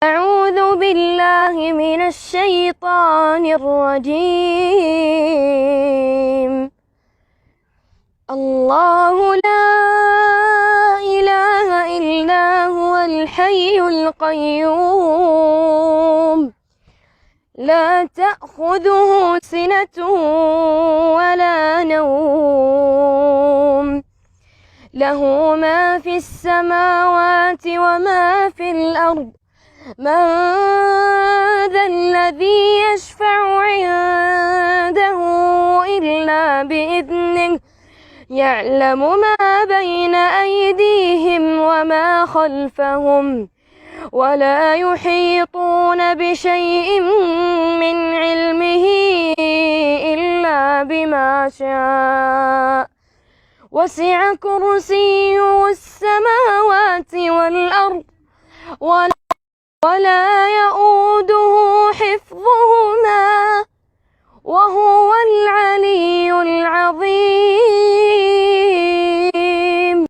أعوذ بالله من الشيطان الرجيم. الله لا إله إلا هو الحي القيوم، لا تأخذه سنة ولا نوم، له ما في السماوات وما في الأرض. من ذا الذي يشفع عنده إلا بإذنه، يعلم ما بين أيديهم وما خلفهم، ولا يحيطون بشيء من علمه إلا بما شاء، وسع كرسيه السماوات والأرض ولا